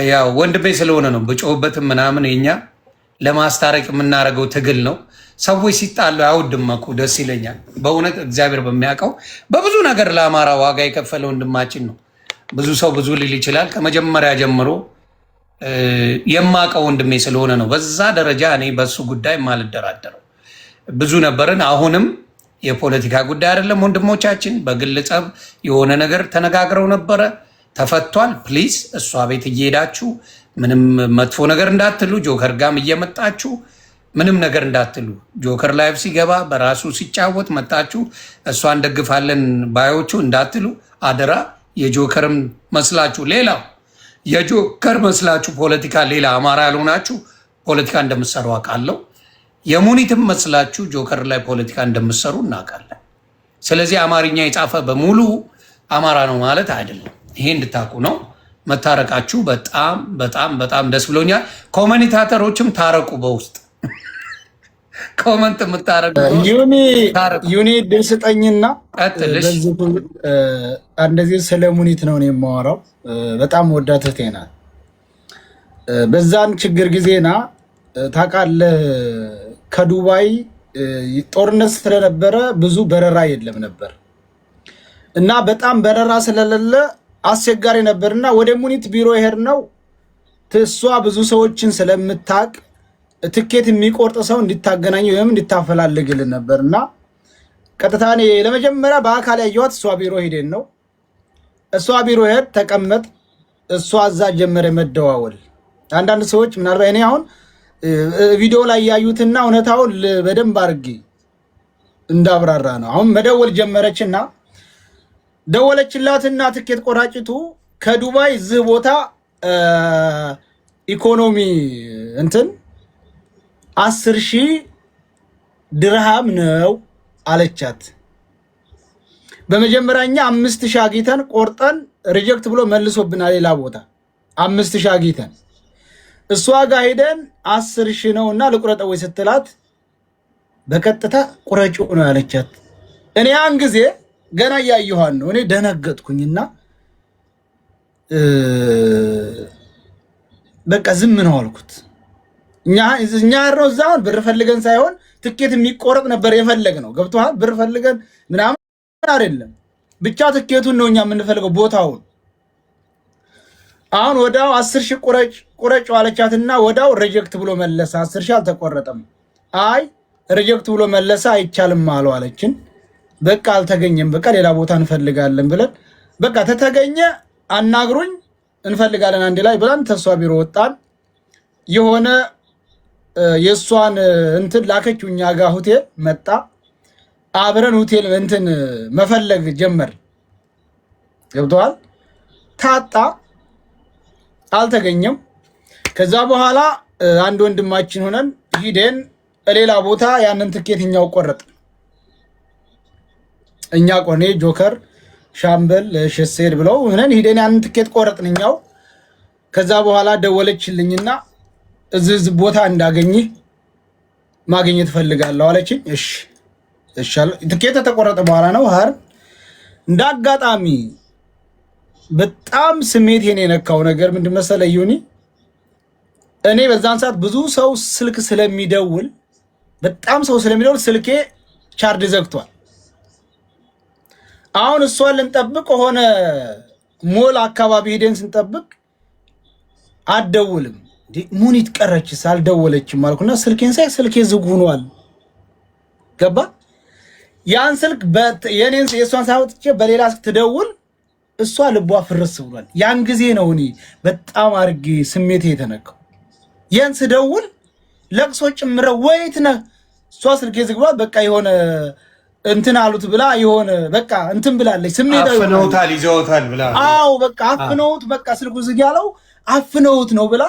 ያው ወንድሜ ስለሆነ ነው በጮህበትም ምናምን የኛ ለማስታረቅ የምናደርገው ትግል ነው። ሰዎች ሲጣሉ አይወድም እኮ ደስ ይለኛል በእውነት እግዚአብሔር በሚያውቀው በብዙ ነገር ለአማራ ዋጋ የከፈለ ወንድማችን ነው። ብዙ ሰው ብዙ ሊል ይችላል። ከመጀመሪያ ጀምሮ የማውቀው ወንድሜ ስለሆነ ነው በዛ ደረጃ እኔ በሱ ጉዳይ ማልደራደረው። ብዙ ነበርን። አሁንም የፖለቲካ ጉዳይ አይደለም። ወንድሞቻችን በግል ጸብ የሆነ ነገር ተነጋግረው ነበረ፣ ተፈቷል። ፕሊዝ እሷ ቤት እየሄዳችሁ ምንም መጥፎ ነገር እንዳትሉ፣ ጆከር ጋም እየመጣችሁ ምንም ነገር እንዳትሉ። ጆከር ላይቭ ሲገባ በራሱ ሲጫወት መጣችሁ እሷን ደግፋለን ባዮቹ እንዳትሉ አደራ። የጆከርም መስላችሁ ሌላው የጆከር መስላችሁ ፖለቲካ ሌላ አማራ ያልሆናችሁ ፖለቲካ እንደምትሰሩ አውቃለሁ። የሙኒትም መስላችሁ ጆከር ላይ ፖለቲካ እንደምትሰሩ እናውቃለን። ስለዚህ አማርኛ የጻፈ በሙሉ አማራ ነው ማለት አይደለም። ይሄ እንድታውቁ ነው። መታረቃችሁ በጣም በጣም በጣም ደስ ብሎኛል። ኮሜንታተሮችም ታረቁ። በውስጥ ኮመንት የምታረጉ ዩኒ ድል ስጠኝና እንደዚህ ስለ ሙኒት ነው የማወራው። በጣም ወዳት እህቴ ናት። በዛን ችግር ጊዜና ታውቃለህ ከዱባይ ጦርነት ስለነበረ ብዙ በረራ የለም ነበር እና በጣም በረራ ስለሌለ አስቸጋሪ ነበርና ወደ ሙኒት ቢሮ ይሄድ ነው። እሷ ብዙ ሰዎችን ስለምታቅ ትኬት የሚቆርጥ ሰው እንድታገናኝ ወይም እንድታፈላልግልን ነበርና ቀጥታ እኔ ለመጀመሪያ በአካል ያየኋት እሷ ቢሮ ሄደን ነው። እሷ ቢሮ ሄድ ተቀመጥ፣ እሷ እዛ ጀመረ መደዋወል። አንዳንድ ሰዎች ምናልባት እኔ አሁን ቪዲዮ ላይ ያዩትና እውነታውን በደንብ አድርጌ እንዳብራራ ነው። አሁን መደወል ጀመረችና ደወለችላትና ትኬት ቆራጭቱ ከዱባይ እዚህ ቦታ ኢኮኖሚ እንትን 10,000 ድርሃም ነው አለቻት። በመጀመሪያኛ 5,000 አግኝተን ቆርጠን ሪጀክት ብሎ መልሶብናል። ሌላ ቦታ 5,000 አግኝተን እሷ ጋር ሄደን 10,000 ነውና ልቁረጠው ወይ ስትላት በቀጥታ ቁረጩ ነው ያለቻት። እኔ ያን ጊዜ ገና ያየኋን ነው። እኔ ደነገጥኩኝና በቃ ዝም ነው አልኩት። እኛ ነው እዛውን ብር ፈልገን ሳይሆን ትኬት የሚቆረጥ ነበር የፈለግ ነው። ገብቶሃል? ብር ፈልገን ምናምን አይደለም፣ ብቻ ትኬቱን ነው እኛ የምንፈልገው ቦታውን። አሁን ወዳው 10,000 ቁረጭ አለቻትና ወዳው ሪጀክት ብሎ መለሰ። 10,000 አልተቆረጠም። አይ ሪጀክት ብሎ መለሰ፣ አይቻልም አለው አለችን። በቃ አልተገኘም፣ በቃ ሌላ ቦታ እንፈልጋለን ብለን በቃ ተተገኘ አናግሩኝ እንፈልጋለን አንድ ላይ ብለን ተሷ ቢሮ ወጣን። የሆነ የሷን እንትን ላከችው እኛ ጋር ሆቴል መጣ። አብረን ሆቴል እንትን መፈለግ ጀመር። ገብቷል? ታጣ፣ አልተገኘም። ከዛ በኋላ አንድ ወንድማችን ሆነን ሂደን ሌላ ቦታ ያንን ትኬት እኛው ቆረጥ። እኛ ቆኔ ጆከር ሻምበል ሸሴድ ብለው ሆነን ሂደን ያንን ትኬት ቆረጥን እኛው። ከዛ በኋላ ደወለችልኝና እዚህ ቦታ እንዳገኝ ማግኘት ፈልጋለሁ አለችኝ። እሺ ትኬት ተቆረጠ በኋላ ነው ሀር እንዳጋጣሚ በጣም ስሜቴን የነካው ነገር ምንድን መሰለህ ዩኒ፣ እኔ በዛን ሰዓት ብዙ ሰው ስልክ ስለሚደውል በጣም ሰው ስለሚደውል ስልኬ ቻርጅ ዘግቷል። አሁን እሷን ልንጠብቅ ሆነ ሞል አካባቢ ሄደን ስንጠብቅ አትደውልም። ሙኒት ቀረችስ አልደወለችም አልኩና ስልኬን ሳይ ስልኬ ዝግ ሆኗል። ገባ? ያን ስልክ የኔን የሷን ሳውጥቼ በሌላ ስልክ ትደውል፣ እሷ ልቧ ፍርስ ብሏል። ያን ጊዜ ነው እኔ በጣም አርጌ ስሜቴ የተነካው። ያን ስደውል ለቅሶ ጭምረ ወይት ነህ እሷ ስልኬ ዝግ ብሏል፣ በቃ የሆነ እንትን አሉት ብላ የሆነ በቃ እንትን ብላለች። ስሜታዊ አፍነውታል፣ ይዘውታል ብላ አው በቃ አፍነውት በቃ ስልኩ ዝግ ያለው አፍነውት ነው ብላ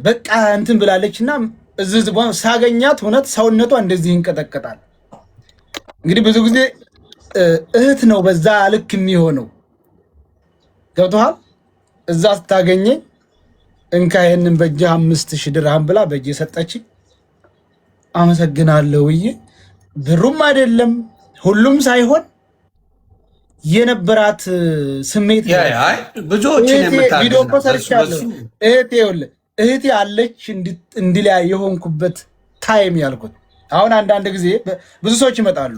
በቃ እንትን ብላለችና እዚህ ሳገኛት እውነት ሰውነቷ እንደዚህ ይንቀጠቀጣል። እንግዲህ ብዙ ጊዜ እህት ነው በዛ ልክ የሚሆነው። ገብቶሃል? እዛ ስታገኘኝ እንካ ይሄንን በእጅህ 5,000 ድርሃም ብላ በእጅ ሰጠችኝ። አመሰግናለሁ ብዬ ብሩም አይደለም ሁሉም ሳይሆን የነበራት ስሜት ብዙዎችን ቪዲዮ እኮ ሰርቻለሁ። እህቴ አለች እንዲላ የሆንኩበት ታይም ያልኩት። አሁን አንዳንድ ጊዜ ብዙ ሰዎች ይመጣሉ።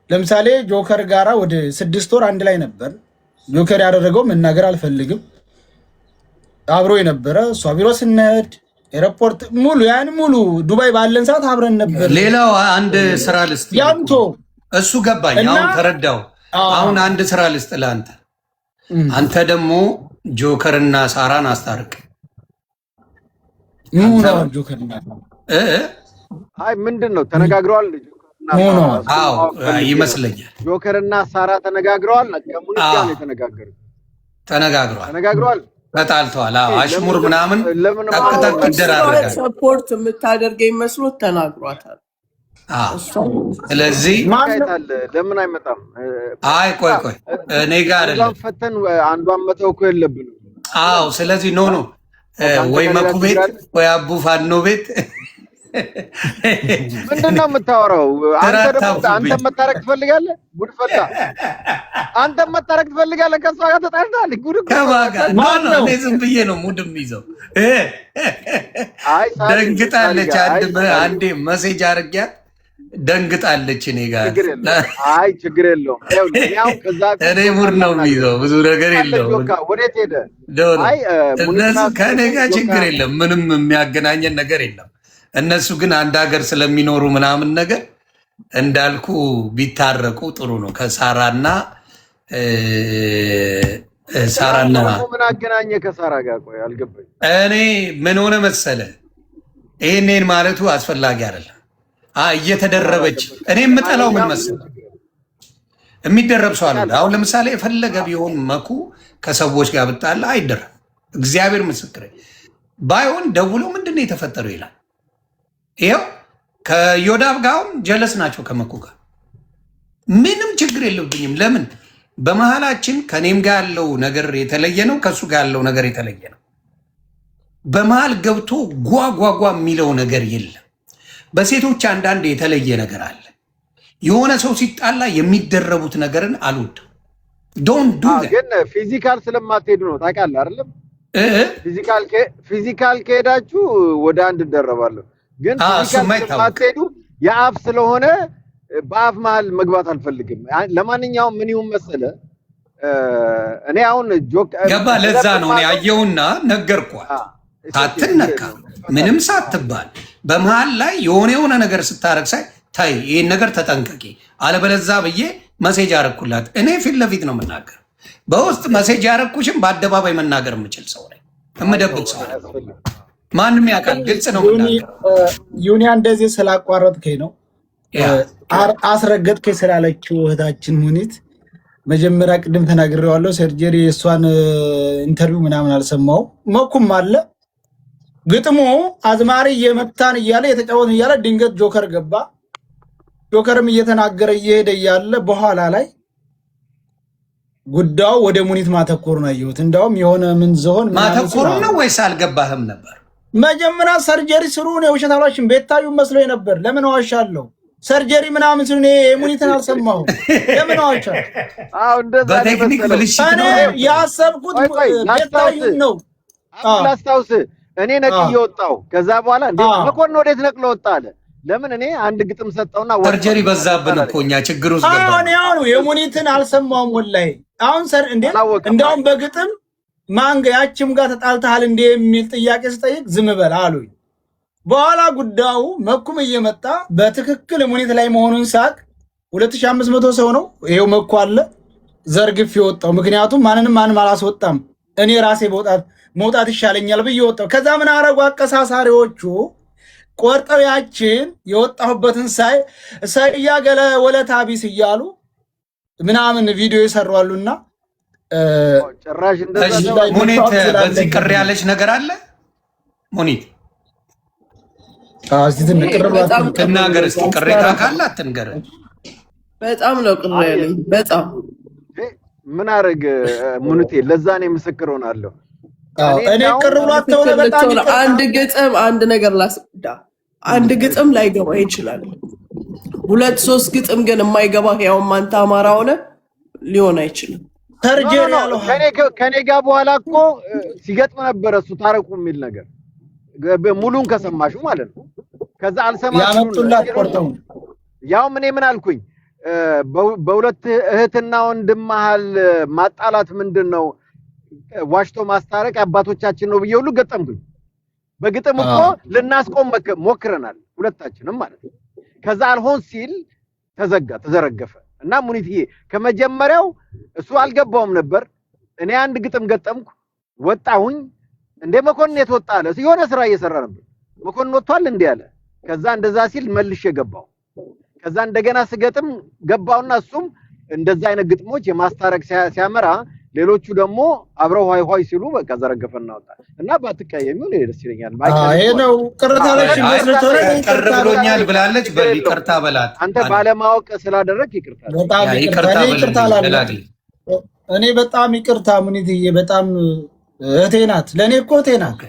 ለምሳሌ ጆከር ጋራ ወደ 6 ወር አንድ ላይ ነበር። ጆከር ያደረገው መናገር አልፈልግም። አብሮ የነበረ እሷ ቢሮ ስንሄድ ኤርፖርት ሙሉ ዱባይ ባለን ሰዓት አብረን ነበር። ሌላው አንድ ስራ ልስጥ ያንቶ እሱ ገባኝ። አሁን ተረዳው። አሁን አንድ ስራ ልስጥ ለአንተ። አንተ ደግሞ ጆከርና ሳራን አስታርቅ። ጆከርና አይ ምንድን ነው ተነጋግረዋል? አዎ ይመስለኛል። ጆከርና ሳራ ተነጋግረዋል። ከሙኒት ጋር ነው የተነጋገሩት። ተነጋግረዋል። ተጣልተዋል። አሽሙር ምናምን ተከታክ ይደራረጋል። ሰፖርት የምታደርገኝ መስሎት ተናግሯታል። ስለዚህ ለምን አይመጣም? አይ ቆይ እኔ ጋር አይደለም ፈተን አንዷን መተው እኮ የለብንም። አዎ ስለዚህ ኖ ወይ መኩ ቤት ወይ አቡ ፋኖ ቤት ምንድነው የምታወራው? አንተ መታረቅ ትፈልጋለህ? ጉድ ፈላ። አንተ መታረቅ ትፈልጋለህ? ከሷ ጋር ተጣልተሃል? ጉድ እኔ ዝም ብዬ ነው ሙድም ይዘው ደንግጣለች። አንዴ መሴጅ አድርጊያት ደንግጣለች። እኔ ጋር አይ ችግር የለውም። እኔ ሙድ ነው የሚይዘው፣ ብዙ ነገር የለውም። ወዴት ሄደ? እነሱ ከእኔ ጋር ችግር የለም፣ ምንም የሚያገናኘን ነገር የለም። እነሱ ግን አንድ ሀገር ስለሚኖሩ ምናምን ነገር እንዳልኩ ቢታረቁ ጥሩ ነው። ከሳራና ምን አገናኘ ከሳራ ጋር? ቆይ አልገባኝ። እኔ ምን ሆነ መሰለ፣ ይሄንን ማለቱ አስፈላጊ አይደለም። እየተደረበች እኔ የምጠላው ምን መሰለ፣ የሚደረብ ሰው አለ። አሁን ለምሳሌ የፈለገ ቢሆን መኩ ከሰዎች ጋር ብጣላ አይደረም። እግዚአብሔር ምስክር ባይሆን ደውሎ ምንድነው የተፈጠረው ይላል። ይኸው ከዮዳብ ጋር ጀለስ ናቸው። ከመኩ ጋር ምንም ችግር የለብኝም። ለምን በመሃላችን ከኔም ጋር ያለው ነገር የተለየ ነው፣ ከሱ ጋር ያለው ነገር የተለየ ነው። በመሃል ገብቶ ጓጓጓ የሚለው ነገር የለም። በሴቶች አንዳንድ የተለየ ነገር አለ። የሆነ ሰው ሲጣላ የሚደረቡት ነገርን አልወድም። ግን ፊዚካል ስለማትሄዱ ነው ታውቃለህ አይደለም? ፊዚካል ከሄዳችሁ ወደ አንድ እንደረባለሁ። ግን ስለማትሄዱ የአፍ ስለሆነ በአፍ መሀል መግባት አልፈልግም። ለማንኛውም ምን ይሁን መሰለ፣ እኔ አሁን ገባ። ለዛ ነው እኔ አየውና ነገርኳት። ሳትነካ ምንም ሳትባል በመሃል ላይ የሆነ ነገር ስታረግ ሳይ ታይ ይህን ነገር ተጠንቀቂ አለበለዛ ብዬ መሴጅ አረኩላት። እኔ ፊት ለፊት ነው የምናገር። በውስጥ መሴጅ ያረኩሽም በአደባባይ መናገር የምችል ሰው ላይ የምደብቅ ሰው ማንም ያውቃል። ግልጽ ነው። ዩኒያ እንደዚህ ስላቋረጥከኝ ነው አስረገጥከኝ ስላለችው እህታችን ሙኒት መጀመሪያ ቅድም ተናግሬዋለሁ። ሰርጀሪ የእሷን ኢንተርቪው ምናምን አልሰማው። መኩም አለ ግጥሙ አዝማሪ እየመታን እያለ የተጫወትን እያለ ድንገት ጆከር ገባ። ጆከርም እየተናገረ እየሄደ እያለ በኋላ ላይ ጉዳዩ ወደ ሙኒት ማተኮሩን አየሁት። እንዳውም የሆነ ምን ዝሆን ማተኮሩ ነው ወይስ አልገባህም ነበር? መጀመሪያ ሰርጀሪ ስሩ ነው የውሸት አሏሽን ቤታዩ መስሎኝ ነበር። ለምን ዋሻለሁ? ሰርጀሪ ምናምን ስሉ ሙኒትን አልሰማሁም። ለምን ዋሻለሁ? በቴክኒክ ብልሽት ነው ያሰብኩት። ቤታዩ ነው ላስታውስ። እኔ ነቅዬ ወጣሁ። ከዛ በኋላ እንዴ መኮንን ወዴት ነቅሎ ወጣ አለ። ለምን እኔ አንድ ግጥም ሰጠውና ሰርጀሪ በዛብን እኮ እኛ ችግር ውስጥ ገባ። አሁን የሙኒትን አልሰማሁም ወላሂ። አሁን እንዴ እንዳውም በግጥም ማንገ ያችም ጋር ተጣልተሃል እንዴ የሚል ጥያቄ ስጠይቅ ዝም በል አሉኝ። በኋላ ጉዳዩ መኩም እየመጣ በትክክል ሙኒት ላይ መሆኑን ሳቅ 2500 ሰው ነው ይሄው መኩ አለ ዘርግፍ የወጣው። ምክንያቱም ማንም አላስወጣም። እኔ ራሴ መውጣት ይሻለኛል ብዬ ወጣው። ከዛ ምን አረጉ አቀሳሳሪዎቹ ቆርጠው ያችን የወጣሁበትን ሳይያገለ ወለታ ቢስ እያሉ ምናምን ቪዲዮ ይሰራሉና ጭራሽ ሙኒት በዚህ ቅር ያለች ነገር አለ። ሙኒት ትናገር እስኪ፣ ቅሬታ ካለ አትንገር። በጣም ነው ቅር ያለኝ። በጣም ምን አረግ ሙኒቴ፣ ለዛ እኔ ምስክር ሆናለሁ። እኔ ቅር ብሏት ተውለ በጣም አንድ ግጥም አንድ ነገር ላስዳ አንድ ግጥም ላይገባ ይችላል። 2-3 ግጥም ግን የማይገባ ያው ማንታ አማራ ሆነ ሊሆን አይችልም። ሰርጀሪ ያለው ከኔ ጋር በኋላ እኮ ሲገጥም ነበረ እሱ ታረቁ የሚል ነገር ሙሉን ከሰማሹ ማለት ነው። ከዛ አልሰማሽም ያመጡላት ቆርጠው ያው ምን አልኩኝ በሁለት እህትና ወንድም መሃል ማጣላት ምንድነው ዋሽቶ ማስታረቅ አባቶቻችን ነው ብዬ ሁሉ ገጠምኩኝ። በግጥም እኮ ልናስቆም ሞክረናል ሁለታችንም ማለት ነው። ከዛ አልሆን ሲል ተዘረገፈ እና ሙኒትዬ ከመጀመሪያው እሱ አልገባውም ነበር። እኔ አንድ ግጥም ገጠምኩ ወጣሁኝ። እንደ መኮንን የተወጣ አለ የሆነ ስራ እየሰራ ነበር። መኮንን ወጥቷል እንዴ አለ። ከዛ እንደዛ ሲል መልሼ ገባው። ከዛ እንደገና ስገጥም ገባውና እሱም እንደዛ አይነት ግጥሞች የማስታረቅ ሲያመራ ሌሎቹ ደግሞ አብረው ሆይ ሆይ ሲሉ በቃ ዘረገፈና ወጣ እና ባትቀየሚው ነው ደስ ይለኛል። ይሄ ነው ቅርታ ለሽ መስርቶረ ቀርብሎኛል ብላለች። በይቅርታ በላት አንተ ባለማወቅ ስላደረክ ይቅርታ በጣም ይቅርታ ላድርግ። እኔ በጣም ይቅርታ ሙኒትዬ፣ በጣም እህቴ ናት፣ ለኔ እኮ እህቴ ናት።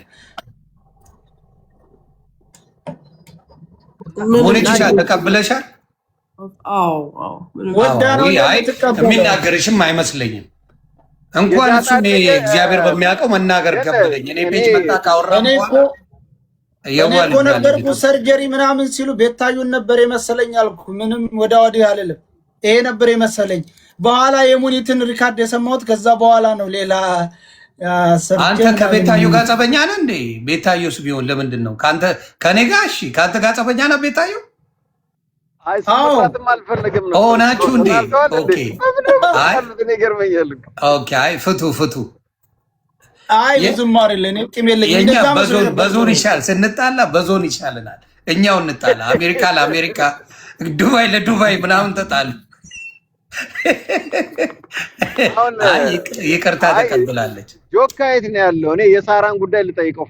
ሙኒትሻ ተቀብለሻል? አዎ የሚናገርሽም አይመስለኝም። እንኳን እሱ እግዚአብሔር በሚያውቀው መናገር ከበደኝ። እኔ ፔጅ መጣ ካወራ እኔ እኮ ነበርኩ ሰርጀሪ ምናምን ሲሉ ቤታዩን ነበር የመሰለኝ አልኩ። ምንም ወዳ ወዲህ አልልም። ይሄ ነበር የመሰለኝ። በኋላ የሙኒትን ሪካርድ የሰማሁት ከዛ በኋላ ነው። ሌላ አንተ ከቤታዩ ጋር ጸበኛ ነህ እንዴ? ቤታዩስ ቢሆን ለምንድን ነው ከአንተ ከኔ ጋር? እሺ ከአንተ ጋር ጸበኛ ነህ ቤታዩ? አይሰማትም አልፈልግም ነው ናችሁ እንዴ? ኦኬ አይ ፍቱ አይ ብዙም አይደለም። ቂም የለኝም። የኛ በዞን ይሻል ስንጣላ በዞን ይሻልናል። እኛው እንጣላ። አሜሪካ ለአሜሪካ፣ ዱባይ ለዱባይ ምናምን ተጣሉ። ይቅርታ ተቀብላለች። ጆካ የት ነው ያለው? እኔ የሳራን ጉዳይ ልጠይቀው